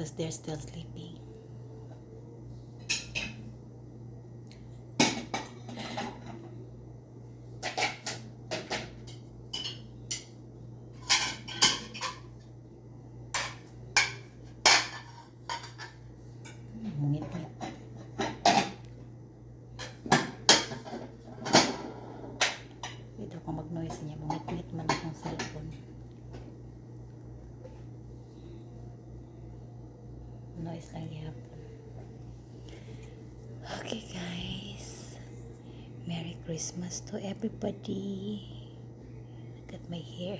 because they're still sleeping. Mungit-ngit. Pwede akong mag-noise niya. Mungit-ngit man akong cellphone. Noise lang gihapon. Okay guys. Merry Christmas to everybody. Look at my hair.